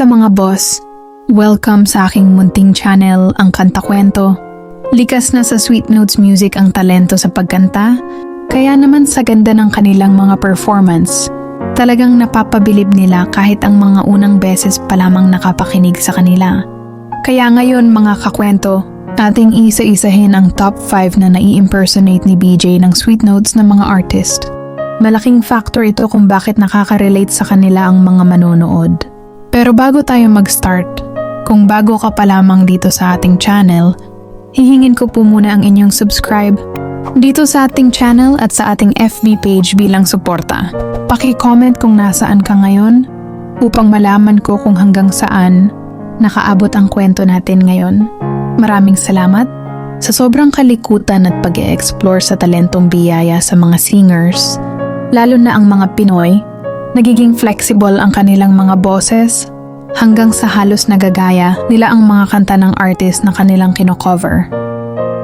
Kamusta mga boss? Welcome sa aking munting channel, ang Kanta Kwento. Likas na sa Sweet Notes Music ang talento sa pagkanta, kaya naman sa ganda ng kanilang mga performance, talagang napapabilib nila kahit ang mga unang beses pa lamang nakapakinig sa kanila. Kaya ngayon mga kakwento, ating isa-isahin ang top 5 na nai-impersonate ni BJ ng Sweet Notes na mga artist. Malaking factor ito kung bakit nakaka-relate sa kanila ang mga manonood. Pero bago tayo mag-start, kung bago ka pa lamang dito sa ating channel, hihingin ko po muna ang inyong subscribe dito sa ating channel at sa ating FB page bilang suporta. Paki-comment kung nasaan ka ngayon upang malaman ko kung hanggang saan nakaabot ang kwento natin ngayon. Maraming salamat sa sobrang kalikutan at pag-e-explore sa talentong biyaya sa mga singers, lalo na ang mga Pinoy. Nagiging flexible ang kanilang mga boses hanggang sa halos nagagaya nila ang mga kanta ng artist na kanilang kino-cover.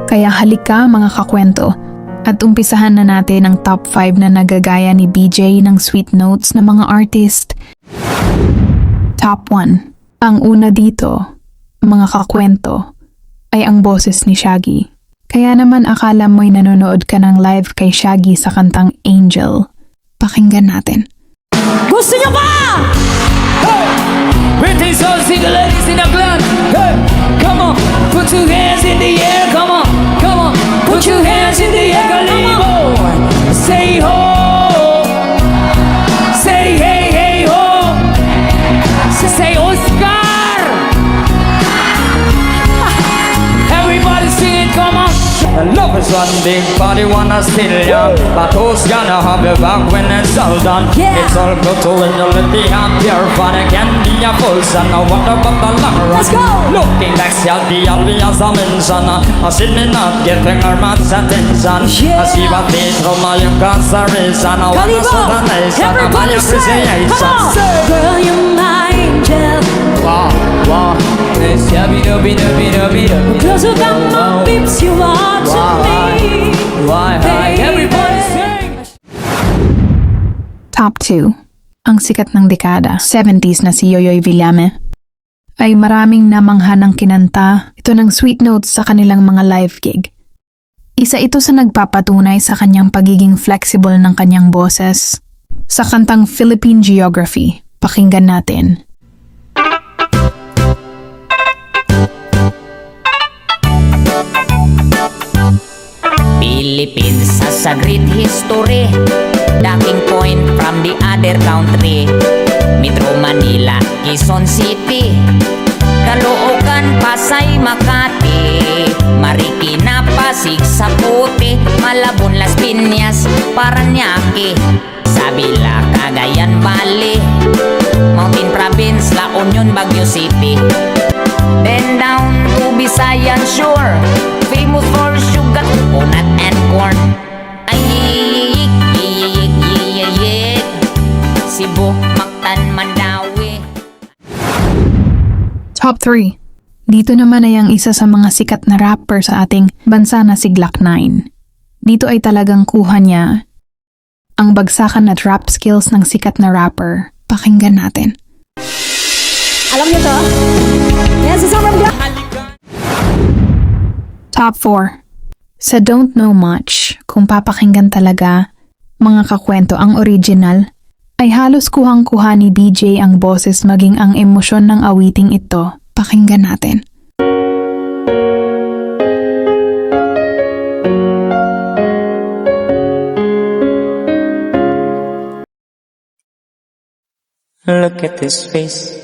Kaya halika mga kakwento at umpisahan na natin ang top 5 na nagagaya ni BJ ng Sweet Notes na mga artist. Top 1. Ang una dito, mga kakwento, ay ang boses ni Shaggy. Kaya naman akala mo'y nanonood ka ng live kay Shaggy sa kantang Angel. Pakinggan natin. Gusto nyo ba? Hey! Pretty souls, see the ladies in the club. Hey! Come on, put your hands in the air. Come on, come on, put your hands in the air. Kalibo, say ho, say hey, hey ho, say Oscar. Everybody sing it, come on. Love is one big party, wanna still young, but who's gonna have your back when it's all done? Yeah. It's all good to when you let the hand your fun again be a full son. I wonder about the long run. Let's go. Looking like the obvious I mention, I see me not giving her much attention. Yeah. I see what they throw my young consideration. I wanna show the nation of my appreciation. Girl, you're my angel. Wow, wow. It's yabby-dubby-dubby-dubby-dubby. Because of that my lips you are to me. Why, everybody sing. Top 2. Ang sikat ng dekada, 70s na si Yoyoy Villame, ay maraming namangha ng kinanta ito ng Sweet Notes sa kanilang mga live gig. Isa ito sa nagpapatunay sa kanyang pagiging flexible ng kanyang boses. Sa kantang Philippine Geography, pakinggan natin. Philippines has a great history, dating point from the other country. Metro Manila, Quezon City, Caloocan, Pasay, Makati, Marikina, Pasig, Saputi, Malabon, Las Piñas, Paranaque, Sabila, Cagayan Valley, Mountain Province, La Union, Baguio City. Then down to Visayan Shore, famous for sugar, coconut and corn. Ayik, yiyik, yiyik, Cebu, Mactan, Mandawi. Top 3. Dito naman ay ang isa sa mga sikat na rapper sa ating bansa na si Glock 9. Dito ay talagang kuha niya ang bagsakan at rap skills ng sikat na rapper. Pakinggan natin. Alam nyo to? Yan sa sobrang Glock. Top 4. Sa Don't Know Much, kung papakinggan talaga, mga kakwento ang original, ay halos kuhang-kuha ni BJ ang boses maging ang emosyon ng awiting ito. Pakinggan natin. Look at this face.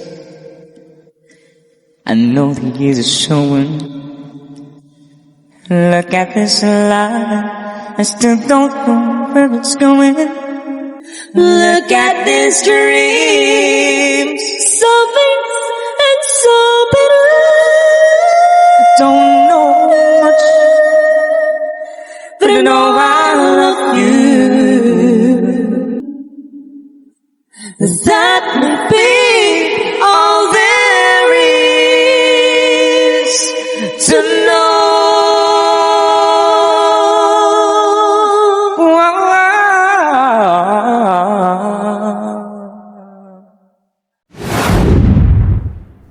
I know the years are showing. Look at this life. I still don't know where it's going. Look at this dream. So big and so bitter. I don't know much, but I know I love you. That will be all there is to know.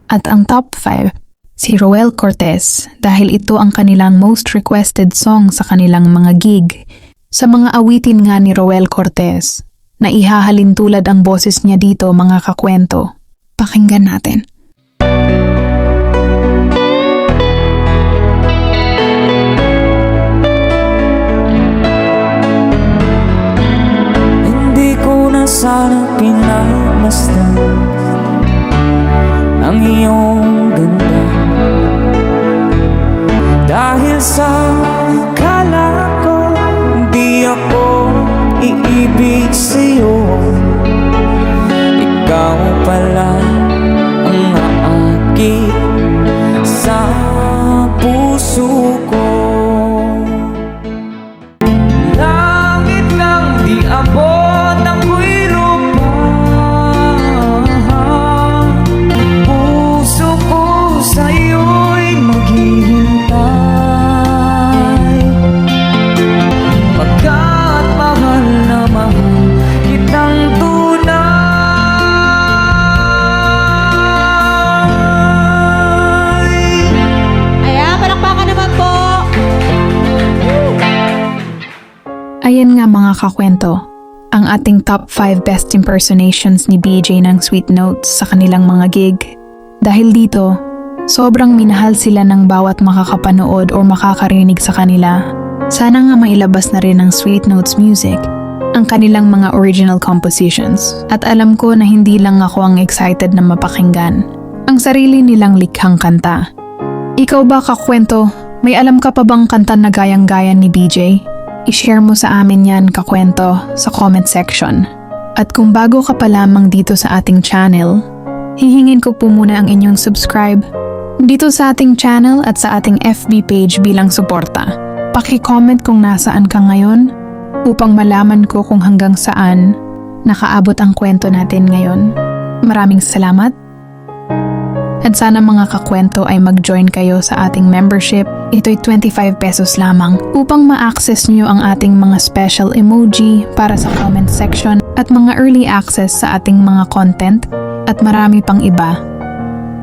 At ang top 5, si Roel Cortez dahil ito ang kanilang most requested song sa kanilang mga gig. Sa mga awitin nga ni Roel Cortez, na ihahalin tulad ang boses niya dito mga kakwento. Pakinggan natin. Hindi ko na sana pinagmasdan ang iyong ganda, dahil sa kala ko di ako iibig sa'yo. Ikaw pala ang aakit sa puso ko. Langit ng di abot ng buwilo pa, puso ko sa'yo'y maghihintay, pagkat mahal na mahal kitang tunay. Ayan, palakpakan naman po. Ayan nga mga kakwento, ang ating top 5 best impersonations ni BJ ng Sweet Notes sa kanilang mga gig. Dahil dito, sobrang minahal sila ng bawat makakapanood o makakarinig sa kanila. Sana nga mailabas na rin ng Sweet Notes Music ang kanilang mga original compositions. At alam ko na hindi lang ako ang excited na mapakinggan ang sarili nilang likhang kanta. Ikaw ba kakwento, may alam ka pa bang kanta na gayang-gaya ni BJ? I-share mo sa amin yan kakwento sa comment section. At kung bago ka pa lamang dito sa ating channel, hihingin ko po muna ang inyong subscribe dito sa ating channel at sa ating FB page bilang suporta. Paki-comment kung nasaan ka ngayon upang malaman ko kung hanggang saan nakaabot ang kwento natin ngayon. Maraming salamat. At sana mga kakwento ay mag-join kayo sa ating membership. Ito'y 25 pesos lamang upang ma-access nyo ang ating mga special emoji para sa comment section at mga early access sa ating mga content at marami pang iba.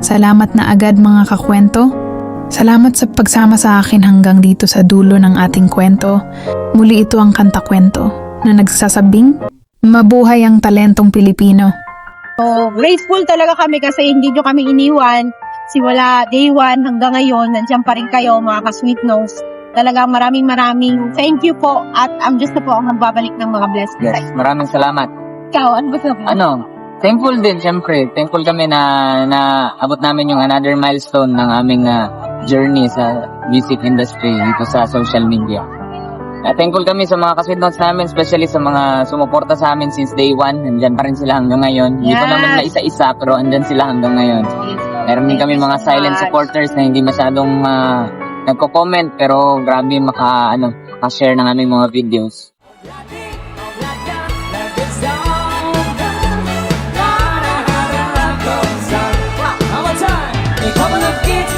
Salamat na agad mga kakwento. Salamat sa pagsama sa akin hanggang dito sa dulo ng ating kwento. Muli ito ang Kanta Kwento na nagsasabing, mabuhay ang talentong Pilipino. So, grateful talaga kami kasi hindi nyo kami iniwan. Simula day 1 hanggang ngayon, nandiyan pa rin kayo mga ka-Sweet Notes. Talagang maraming thank you po at ang Diyos na po ang magbabalik ng mga blessings. Yes, maraming salamat. Ikaw, ano ba sabi? Thankful din, syempre. Thankful kami na abot namin yung another milestone ng aming journey sa music industry dito sa social media. Thankful kami sa mga ka-Sweet Notes namin, especially sa mga sumuporta sa amin since day 1. Nandyan pa rin sila hanggang ngayon. Hindi ko naman na isa-isa, pero andyan sila hanggang ngayon. Meron din kami mga silent supporters na hindi masyadong nagko-comment, pero grabe maka-share ng aming mga videos. A couple of kids